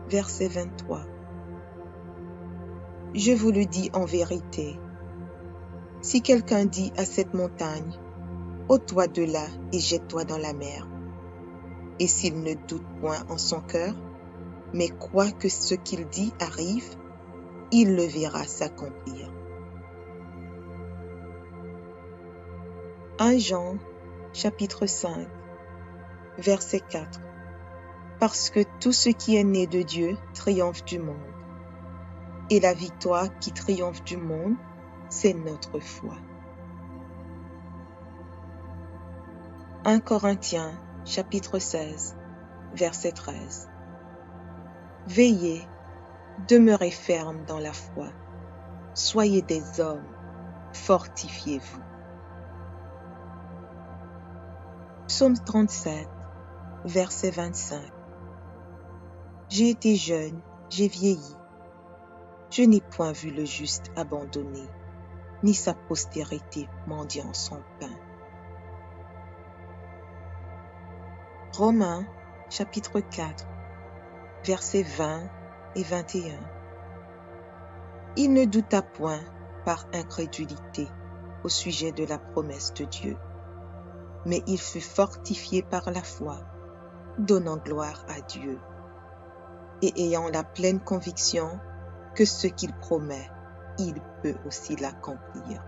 verset 23. Je vous le dis en vérité, si quelqu'un dit à cette montagne, ôte-toi de là et jette-toi dans la mer, et s'il ne doute point en son cœur, mais croit que ce qu'il dit arrive, il le verra s'accomplir. 1 Jean, chapitre 5, verset 4. Parce que tout ce qui est né de Dieu triomphe du monde. Et la victoire qui triomphe du monde, c'est notre foi. 1 Corinthiens, chapitre 16, verset 13. Veillez, demeurez fermes dans la foi. Soyez des hommes, fortifiez-vous. Psaume 37, verset 25. J'ai été jeune, j'ai vieilli. Je n'ai point vu le juste abandonné, ni sa postérité mendiant son pain. Romains, chapitre 4, versets 20 et 21. Il ne douta point par incrédulité au sujet de la promesse de Dieu, mais il fut fortifié par la foi, donnant gloire à Dieu, et ayant la pleine conviction que ce qu'il promet, il peut aussi l'accomplir.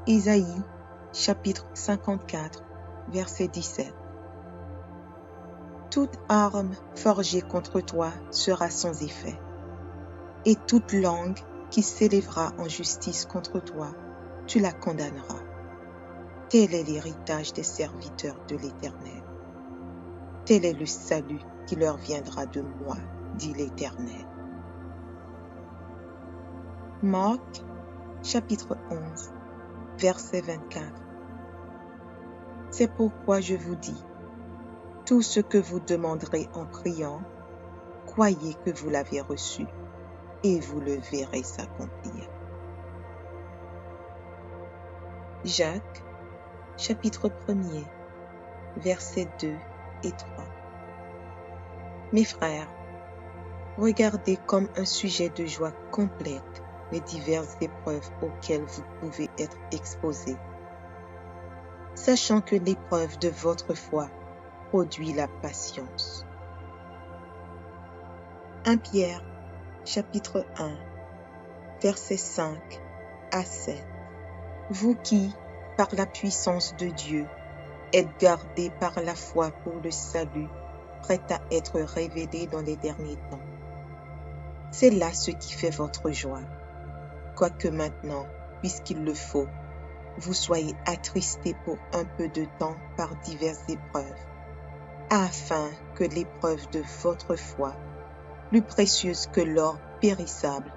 Isaïe, chapitre 54, verset 17. toute arme forgée contre toi sera sans effet, et toute langue qui s'élèvera en justice contre toi, tu la condamneras. Tel est l'héritage des serviteurs de l'Éternel. Tel est le salut qui leur viendra de moi, dit l'Éternel. Marc, chapitre 11, verset 24. C'est pourquoi je vous dis, tout ce que vous demanderez en priant, croyez que vous l'avez reçu, et vous le verrez s'accomplir. Jacques, chapitre 1er, versets 2 et 3. Mes frères, regardez comme un sujet de joie complète les diverses épreuves auxquelles vous pouvez être exposés, sachant que l'épreuve de votre foi produit la patience. 1 Pierre, chapitre 1, versets 5 à 7. Vous qui, par la puissance de Dieu, êtes gardés par la foi pour le salut, prêt à être révélé dans les derniers temps. C'est là ce qui fait votre joie, quoique maintenant, puisqu'il le faut, vous soyez attristés pour un peu de temps par diverses épreuves, afin que l'épreuve de votre foi, plus précieuse que l'or périssable,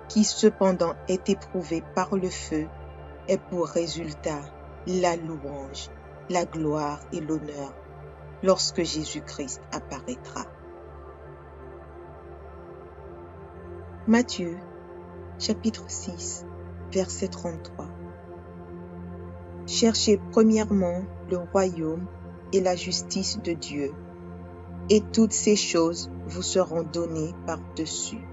qui cependant est éprouvé par le feu, ait pour résultat la louange, la gloire et l'honneur lorsque Jésus-Christ apparaîtra. Matthieu, chapitre 6, verset 33. Cherchez premièrement le royaume et la justice de Dieu, et toutes ces choses vous seront données par-dessus.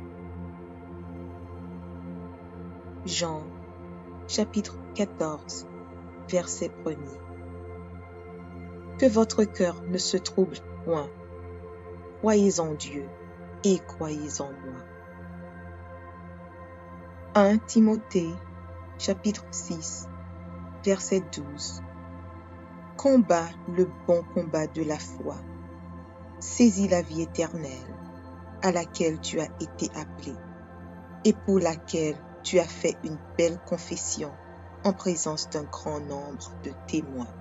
Jean, chapitre 14, verset 1er. Que votre cœur ne se trouble point. Croyez en Dieu et croyez en moi. 1 Timothée, chapitre 6, verset 12. Combat le bon combat de la foi. Saisis la vie éternelle, à laquelle tu as été appelé, et pour laquelle tu as fait une belle confession en présence d'un grand nombre de témoins.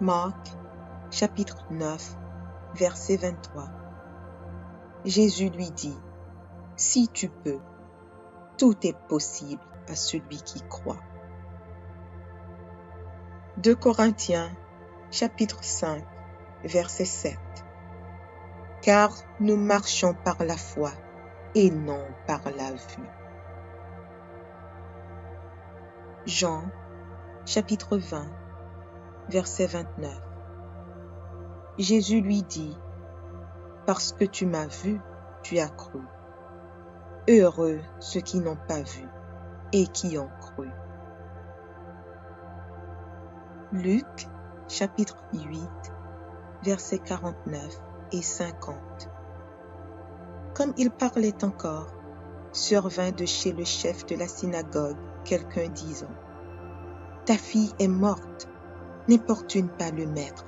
Marc, chapitre 9, verset 23. Jésus lui dit, « Si tu peux, tout est possible à celui qui croit. » 2 Corinthiens, chapitre 5, verset 7. Car nous marchons par la foi et non par la vue. Jean, chapitre 20, verset 29. Jésus lui dit, « Parce que tu m'as vu, tu as cru. Heureux ceux qui n'ont pas vu et qui ont cru. » Luc, chapitre 8, versets 49 et 50. Comme il parlait encore, survint de chez le chef de la synagogue quelqu'un disant, « Ta fille est morte, n'importune pas le maître. »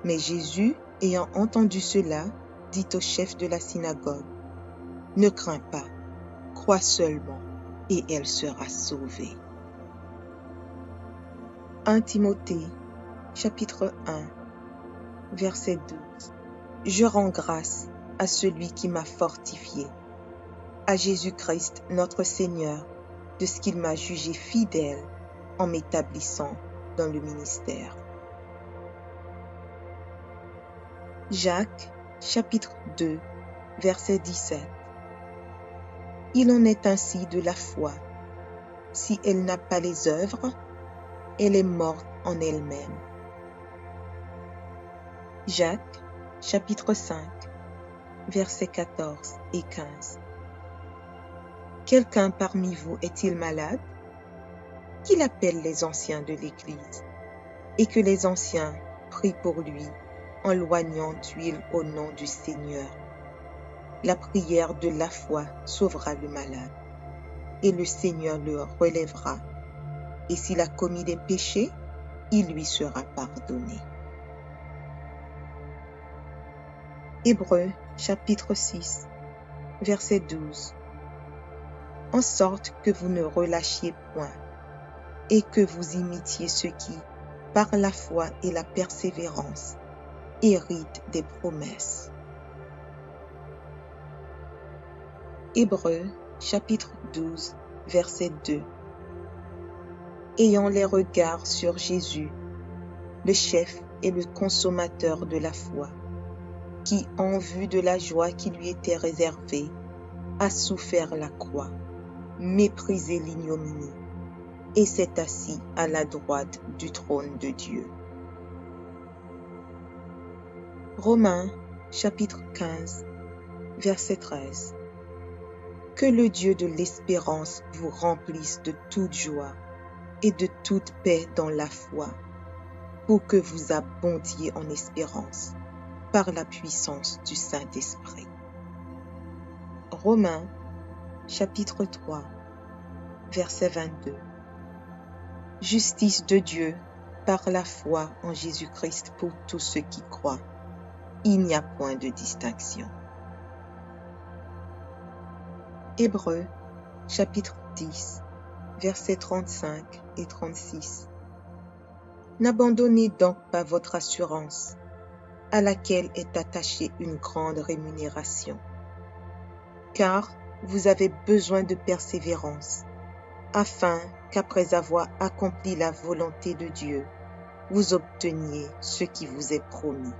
Mais Jésus, ayant entendu cela, dit au chef de la synagogue, « Ne crains pas, crois seulement, et elle sera sauvée. » 1 Timothée, chapitre 1, verset 12. Je rends grâce à celui qui m'a fortifié, à Jésus-Christ notre Seigneur, de ce qu'il m'a jugé fidèle en m'établissant dans le ministère. Jacques, chapitre 2, verset 17. Il en est ainsi de la foi. Si elle n'a pas les œuvres, elle est morte en elle-même. Jacques, chapitre 5, versets 14 et 15. Quelqu'un parmi vous est-il malade? Qu'il appelle les anciens de l'Église, et que les anciens prient pour lui en loignant d'huile au nom du Seigneur. La prière de la foi sauvera le malade, et le Seigneur le relèvera. Et s'il a commis des péchés, il lui sera pardonné. Hébreux chapitre 6, verset 12. En sorte que vous ne relâchiez point, et que vous imitiez ceux qui, par la foi et la persévérance, héritent des promesses. Hébreux chapitre 12, verset 2. Ayant les regards sur Jésus, le chef et le consommateur de la foi, qui, en vue de la joie qui lui était réservée, a souffert la croix, méprisé l'ignominie, et s'est assis à la droite du trône de Dieu. Romains chapitre 15, verset 13. Que le Dieu de l'espérance vous remplisse de toute joie et de toute paix dans la foi, pour que vous abondiez en espérance par la puissance du Saint-Esprit. Romains chapitre 3, verset 22. Justice de Dieu par la foi en Jésus-Christ pour tous ceux qui croient. Il n'y a point de distinction. Hébreux chapitre 10, versets 35 et 36. N'abandonnez donc pas votre assurance, à laquelle est attachée une grande rémunération, car vous avez besoin de persévérance, afin qu'après avoir accompli la volonté de Dieu, vous obteniez ce qui vous est promis.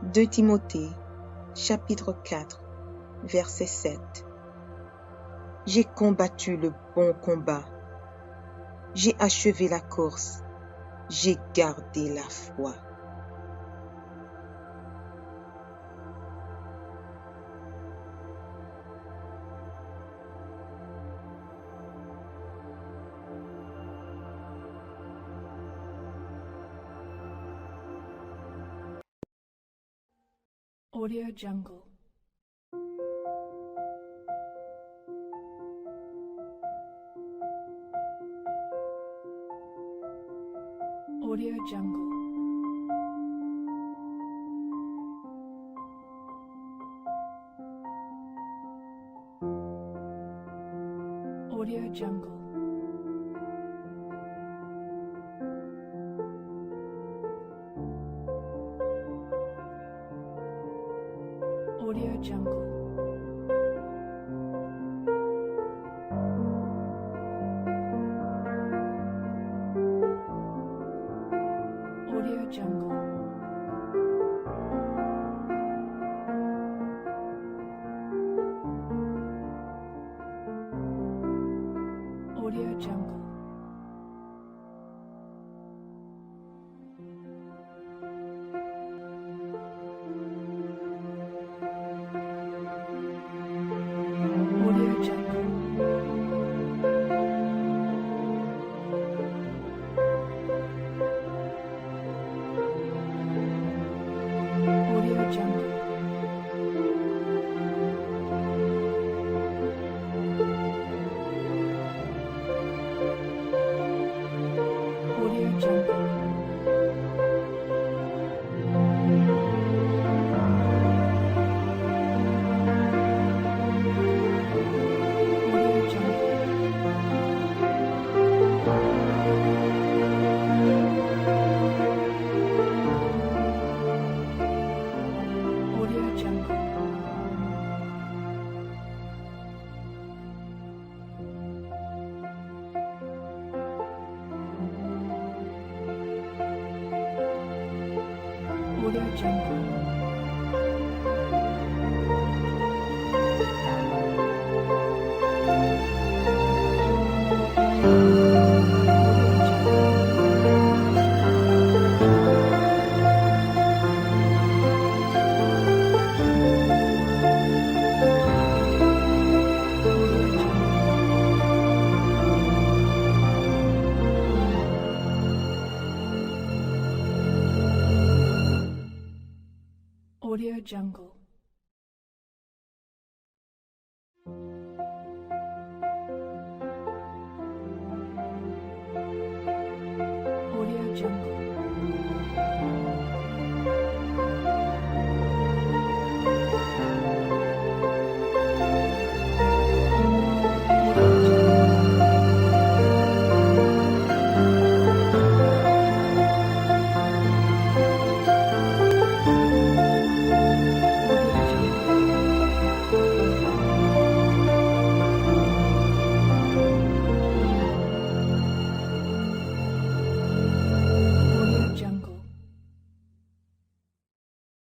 2 Timothée, chapitre 4, verset 7. J'ai combattu le bon combat, j'ai achevé la course, j'ai gardé la foi. Audio Jungle. Audio Jungle. Audio Jungle. Audio Jungle. Audio Jungle. Audio Jungle. Audio Jungle. Audio Jungle. Audio Jungle. Audio Jungle. Audio Jungle. Audio Jungle. Audio Jungle. Jungle.